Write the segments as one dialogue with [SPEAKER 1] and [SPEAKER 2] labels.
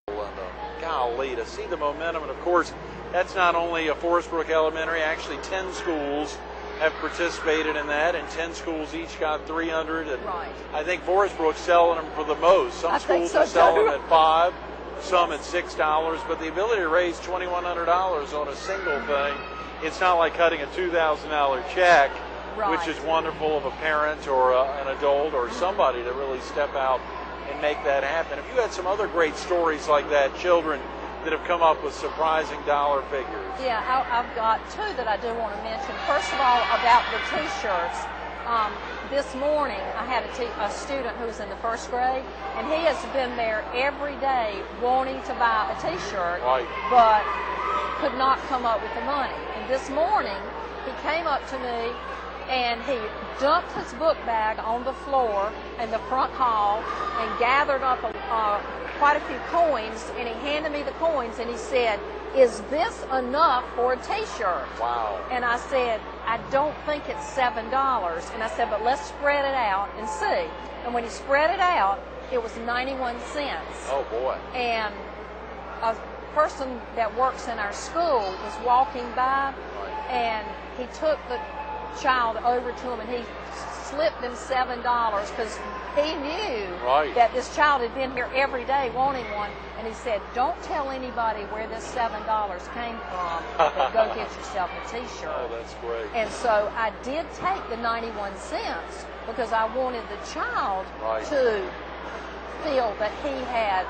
[SPEAKER 1] And golly, to see the momentum, and of course, that's not only a Forestbrook Elementary. Actually, 10 schools have participated in that, and 10 schools each got 300. And
[SPEAKER 2] right.
[SPEAKER 1] I think Forestbrook's selling them for the most. Some schools are selling them at $5, some at $6, but the ability to raise $2,100 on a single thing, it's not like cutting a $2,000 check,
[SPEAKER 2] right.
[SPEAKER 1] which is wonderful of a parent or an adult or somebody to really step out and make that happen. Have you had some other great stories like that, children that have come up with surprising dollar figures?
[SPEAKER 2] Yeah, I've got two that I do want to mention. First of all, about the T-shirts. This morning, I had a student who was in the first grade, and he has been there every day wanting to buy a T-shirt,
[SPEAKER 1] right.
[SPEAKER 2] but could not come up with the money. And this morning, he came up to me, and he dumped his book bag on the floor in the front hall and gathered up quite a few coins, and he handed me the coins, and he said, "Is this enough for a T-shirt?"
[SPEAKER 1] Wow.
[SPEAKER 2] And I said, "I don't think it's $7. And I said, "But let's spread it out and see." And when he spread it out, it was 91 cents.
[SPEAKER 1] Oh, boy.
[SPEAKER 2] And a person that works in our school was walking by,
[SPEAKER 1] right.
[SPEAKER 2] and he took the child over to him, and he slipped him $7 because he knew
[SPEAKER 1] right.
[SPEAKER 2] that this child had been here every day wanting one, and he said, "Don't tell anybody where this $7 came from, but go get yourself a T-shirt."
[SPEAKER 1] Oh, that's great.
[SPEAKER 2] And so I did take the 91 cents because I wanted the child
[SPEAKER 1] right.
[SPEAKER 2] to feel that he had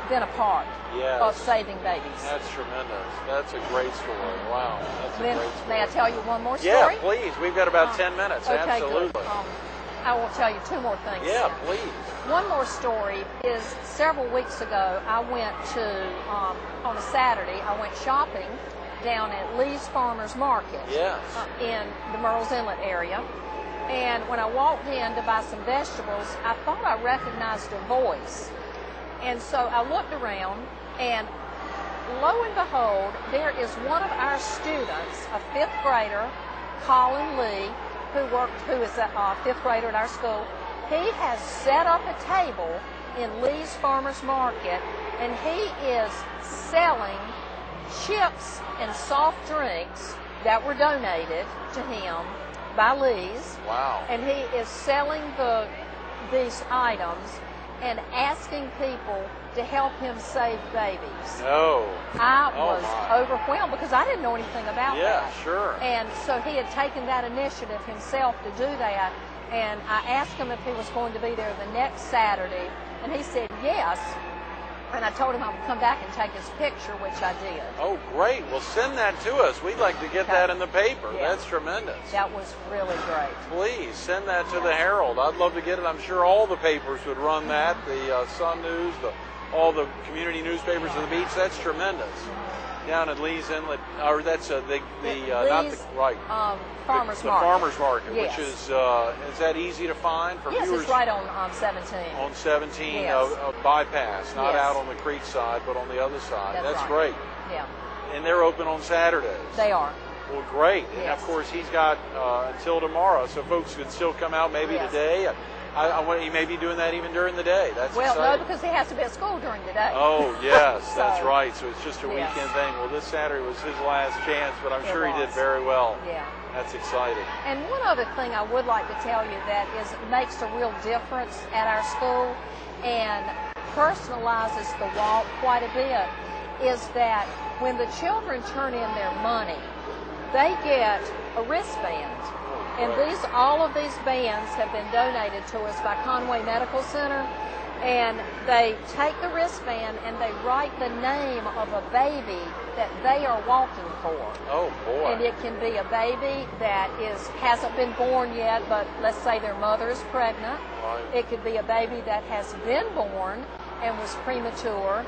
[SPEAKER 2] been a part
[SPEAKER 1] yes.
[SPEAKER 2] of saving babies.
[SPEAKER 1] That's tremendous. That's a great story. Wow. That's a great story.
[SPEAKER 2] May I tell you one more story?
[SPEAKER 1] Yeah, please. We've got about 10 minutes.
[SPEAKER 2] Okay,
[SPEAKER 1] absolutely.
[SPEAKER 2] Good. I will tell you two more things.
[SPEAKER 1] Yeah,
[SPEAKER 2] then.
[SPEAKER 1] please.
[SPEAKER 2] One more story is several weeks ago, I went to, on a Saturday, I went shopping down at Lee's Farmers Market
[SPEAKER 1] yes.
[SPEAKER 2] In the Murrells Inlet area. And when I walked in to buy some vegetables, I thought I recognized a voice. And so I looked around, and lo and behold, there is one of our students, a 5th grader, Colin Lee, who is a 5th grader at our school. He has set up a table in Lee's Farmers Market, and he is selling chips and soft drinks that were donated to him by Lee's.
[SPEAKER 1] Wow.
[SPEAKER 2] And he is selling these items and asking people to help him save babies.
[SPEAKER 1] No.
[SPEAKER 2] I was overwhelmed because I didn't know anything about that.
[SPEAKER 1] Yeah, sure.
[SPEAKER 2] And so he had taken that initiative himself to do that, and I asked him if he was going to be there the next Saturday, and he said yes. And I told him I would come back and take his picture, which I did.
[SPEAKER 1] Oh, great. Well, send that to us. We'd like to get that in the paper.
[SPEAKER 2] Yeah.
[SPEAKER 1] That's tremendous.
[SPEAKER 2] That was really great.
[SPEAKER 1] Please, send that to the Herald. I'd love to get it. I'm sure all the papers would run that, the Sun News, all the community newspapers of the beach. That's tremendous. Down at Lee's Inlet, or that's not the right.
[SPEAKER 2] Farmers Market.
[SPEAKER 1] The Farmers Market,
[SPEAKER 2] yes.
[SPEAKER 1] Which is that easy to find for
[SPEAKER 2] yes,
[SPEAKER 1] viewers?
[SPEAKER 2] Yes, it's right on 17.
[SPEAKER 1] On 17,
[SPEAKER 2] yes.
[SPEAKER 1] bypass, not
[SPEAKER 2] yes.
[SPEAKER 1] out on the creek side, but on the other side. That's
[SPEAKER 2] right.
[SPEAKER 1] great.
[SPEAKER 2] Yeah.
[SPEAKER 1] And they're open on Saturdays.
[SPEAKER 2] They are.
[SPEAKER 1] Well, great.
[SPEAKER 2] Yes.
[SPEAKER 1] And of course, he's got until tomorrow, so folks could still come out maybe
[SPEAKER 2] yes.
[SPEAKER 1] today. He may be doing that even during the day. That's
[SPEAKER 2] well,
[SPEAKER 1] exciting.
[SPEAKER 2] no, because he has to be at school during the day.
[SPEAKER 1] Oh, yes,
[SPEAKER 2] so,
[SPEAKER 1] that's right. So it's just a
[SPEAKER 2] yes.
[SPEAKER 1] weekend thing. Well, this Saturday was his last chance, but I'm sure
[SPEAKER 2] was.
[SPEAKER 1] he did very well.
[SPEAKER 2] Yeah.
[SPEAKER 1] That's exciting.
[SPEAKER 2] And one other thing I would like to tell you that makes a real difference at our school and personalizes the walk quite a bit is that when the children turn in their money, they get a wristband. And all of these bands have been donated to us by Conway Medical Center, and they take the wristband and they write the name of a baby that they are walking for.
[SPEAKER 1] Oh, boy.
[SPEAKER 2] And it can be a baby that hasn't been born yet, but let's say their mother is pregnant.
[SPEAKER 1] Right.
[SPEAKER 2] It could be a baby that has been born and was premature.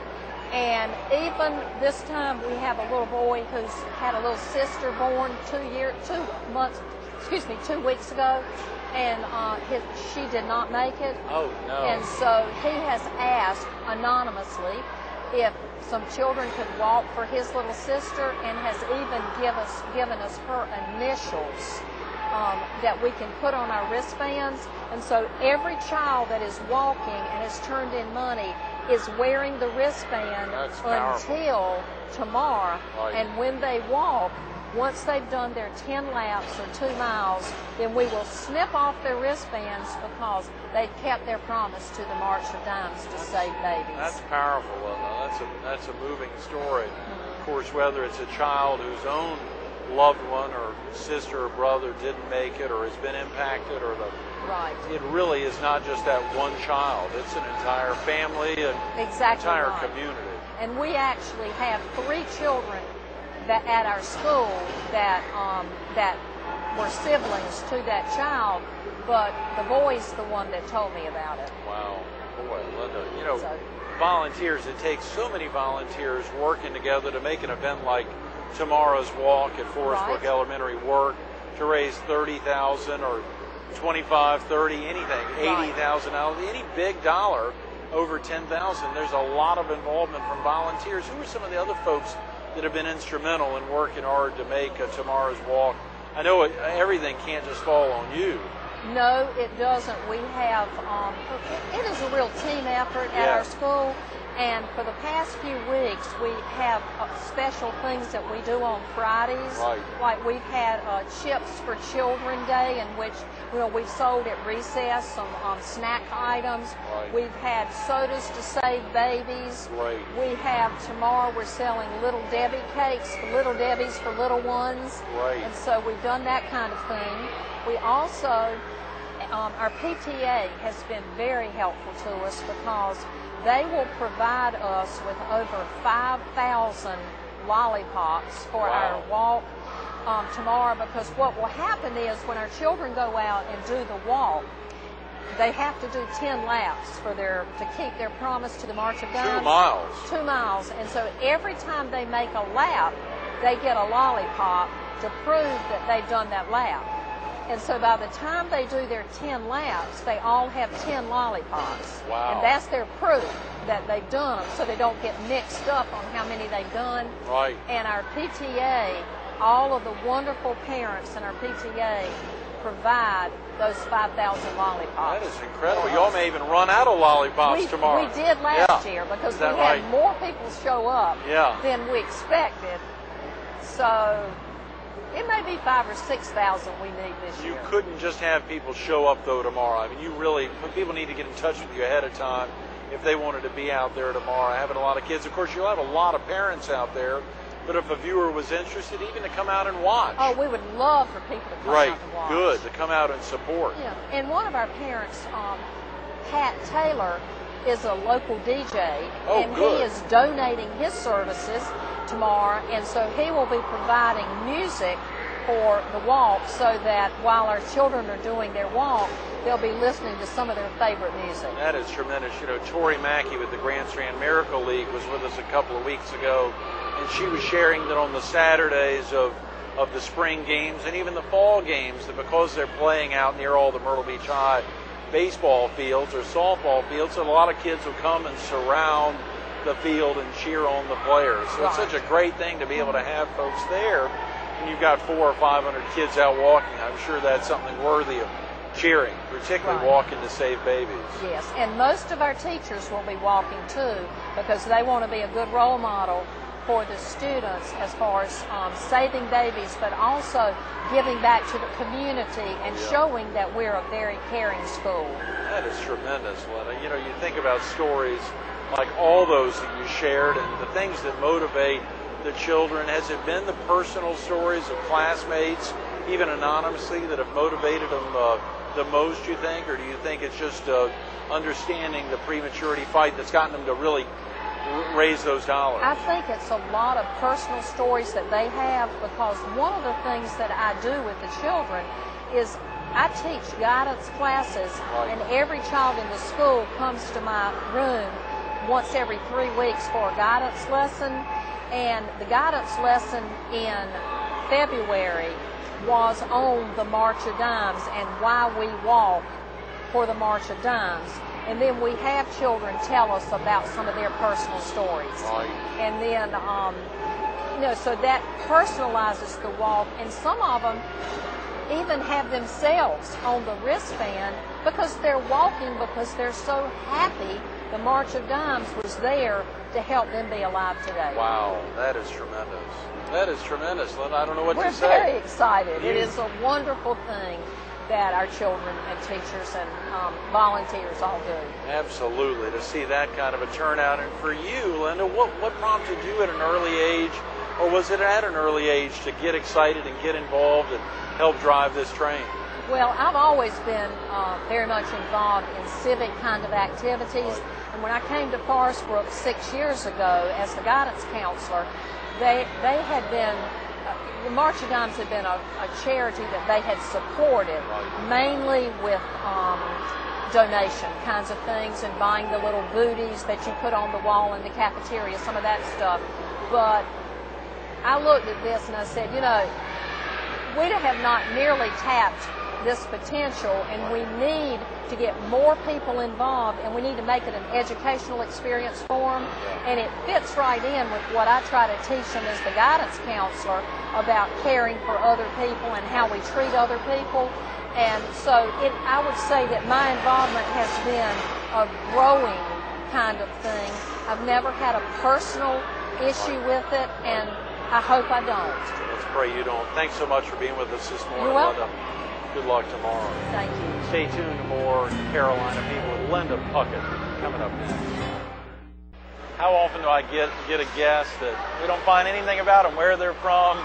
[SPEAKER 2] And even this time we have a little boy who's had a little sister born 2 weeks ago, and she did not make it.
[SPEAKER 1] Oh, no.
[SPEAKER 2] And so he has asked anonymously if some children could walk for his little sister, and has even given us her initials that we can put on our wristbands. And so every child that is walking and has turned in money is wearing the wristband until tomorrow.
[SPEAKER 1] Right.
[SPEAKER 2] And when they walk, once they've done their 10 laps or 2 miles, then we will snip off their wristbands because they've kept their promise to the March of Dimes to save babies.
[SPEAKER 1] That's powerful, Linda. That's a moving story. Of course, whether it's a child whose own loved one or sister or brother didn't make it or has been impacted, or
[SPEAKER 2] right.
[SPEAKER 1] It really is not just that one child. It's an entire family and entire community.
[SPEAKER 2] And we actually have 3 children that at our school that were siblings to that child, but the boy's the one that told me about it.
[SPEAKER 1] Wow. Boy, Linda, volunteers, it takes so many volunteers working together to make an event like tomorrow's walk at Forestbrook Elementary work, to raise $30,000 or $25,000, $30,000, anything, $80,000, any big dollar over $10,000. There's a lot of involvement from volunteers. Who are some of the other folks that have been instrumental in working hard to make tomorrow's walk? I know everything can't just fall on you.
[SPEAKER 2] No, it doesn't. We have, it is a real team effort at our school. And for the past few weeks, we have special things that we do on Fridays.
[SPEAKER 1] Right.
[SPEAKER 2] Like we've had Chips for Children Day, in which we've sold at recess some snack items.
[SPEAKER 1] Right.
[SPEAKER 2] We've had sodas to save babies.
[SPEAKER 1] Right.
[SPEAKER 2] We have tomorrow we're selling Little Debbie cakes for Little Debbies for little ones.
[SPEAKER 1] Right.
[SPEAKER 2] And so we've done that kind of thing. We also, our PTA has been very helpful to us because they will provide us with over 5,000 lollipops for our walk tomorrow, because what will happen is when our children go out and do the walk, they have to do 10 laps to keep their promise to the March of Dimes.
[SPEAKER 1] 2 miles.
[SPEAKER 2] 2 miles. And so every time they make a lap, they get a lollipop to prove that they've done that lap. And so by the time they do their 10 laps, they all have 10 lollipops.
[SPEAKER 1] Wow.
[SPEAKER 2] And that's their proof that they've done them, so they don't get mixed up on how many they've done.
[SPEAKER 1] Right.
[SPEAKER 2] And our PTA, all of the wonderful parents in our PTA provide those 5,000 lollipops.
[SPEAKER 1] That is incredible. Y'all may even run out of lollipops tomorrow.
[SPEAKER 2] We did last year because we had more people show up than we expected. So it may be 5,000 or 6,000 we need this year.
[SPEAKER 1] You couldn't just have people show up though tomorrow. I mean, people need to get in touch with you ahead of time if they wanted to be out there tomorrow. Having a lot of kids. Of course, you'll have a lot of parents out there, but if a viewer was interested, even to come out and watch.
[SPEAKER 2] Oh, we would love for people to come out and watch.
[SPEAKER 1] Good, to come out and support.
[SPEAKER 2] Yeah, and one of our parents, Pat Taylor, is a local DJ, and he is donating his services tomorrow, and so he will be providing music for the walk, so that while our children are doing their walk, they'll be listening to some of their favorite music.
[SPEAKER 1] That is tremendous. Tori Mackey with the Grand Strand Miracle League was with us a couple of weeks ago, and she was sharing that on the Saturdays of the spring games and even the fall games, that because they're playing out near all the Myrtle Beach High baseball fields or softball fields, a lot of kids will come and surround the field and cheer on the players. So it's such a great thing to be able to have folks there. And you've got 400 or 500 kids out walking. I'm sure that's something worthy of cheering, particularly walking to save babies.
[SPEAKER 2] Yes, and most of our teachers will be walking too, because they want to be a good role model for the students as far as saving babies, but also giving back to the community and showing that we're a very caring school.
[SPEAKER 1] That is tremendous, Linda. You think about stories like all those that you shared and the things that motivate the children. Has it been the personal stories of classmates, even anonymously, that have motivated them the most, you think? Or do you think it's just understanding the prematurity fight that's gotten them to really raise those dollars?
[SPEAKER 2] I think it's a lot of personal stories that they have, because one of the things that I do with the children is I teach guidance classes, and every child in the school comes to my room once every 3 weeks for a guidance lesson. And the guidance lesson in February was on the March of Dimes and why we walk for the March of Dimes. And then we have children tell us about some of their personal stories. And then, so that personalizes the walk. And some of them even have themselves on the wristband because they're walking because they're so happy the March of Dimes was there to help them be alive today.
[SPEAKER 1] Wow, that is tremendous. That is tremendous, Linda. I don't know what
[SPEAKER 2] We're
[SPEAKER 1] to say.
[SPEAKER 2] We're very excited. It is a wonderful thing that our children and teachers and volunteers all do.
[SPEAKER 1] Absolutely, to see that kind of a turnout. And for you, Linda, what prompted you at an early age, or was it at an early age, to get excited and get involved and help drive this train?
[SPEAKER 2] Well, I've always been very much involved in civic kind of activities. And when I came to Forestbrook 6 years ago as the guidance counselor, they had been, the March of Dimes had been a charity that they had supported, mainly with donation kinds of things and buying the little booties that you put on the wall in the cafeteria, some of that stuff. But I looked at this and I said, you know, we have not nearly tapped this potential, and we need to get more people involved, and we need to make it an educational experience for them. And it fits right in with what I try to teach them as the guidance counselor about caring for other people and how we treat other people. And so I would say that my involvement has been a growing kind of thing. I've never had a personal issue with it, and I hope I don't.
[SPEAKER 1] Let's pray you don't. Thanks so much for being with us this morning,
[SPEAKER 2] You're welcome.
[SPEAKER 1] Linda. Good luck tomorrow.
[SPEAKER 2] Thank you.
[SPEAKER 1] Stay tuned to more Carolina People with Linda Puckett coming up next. How often do I get a guest that we don't find anything about them, where they're from,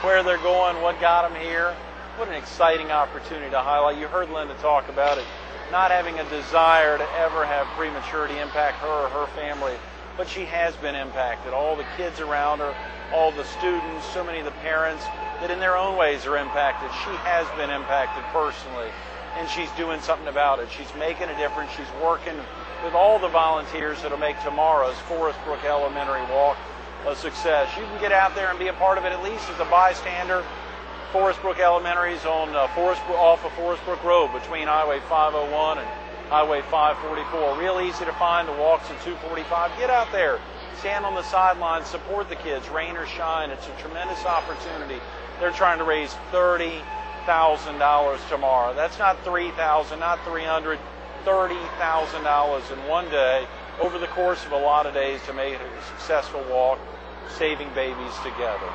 [SPEAKER 1] where they're going, what got them here? What an exciting opportunity to highlight. You heard Linda talk about it, not having a desire to ever have prematurity impact her or her family, but she has been impacted. All the kids around her, all the students, so many of the parents that in their own ways are impacted. She has been impacted personally, and she's doing something about it. She's making a difference. She's working with all the volunteers that'll make tomorrow's Forestbrook Elementary Walk a success. You can get out there and be a part of it, at least as a bystander. Forestbrook Elementary is on off of Forestbrook Road between Highway 501 and Highway 544. Real easy to find. The walk's at 245. Get out there. Stand on the sidelines. Support the kids, rain or shine. It's a tremendous opportunity. They're trying to raise $30,000 tomorrow. That's not $3,000, not $300, $30,000 in one day over the course of a lot of days to make it a successful walk, saving babies together.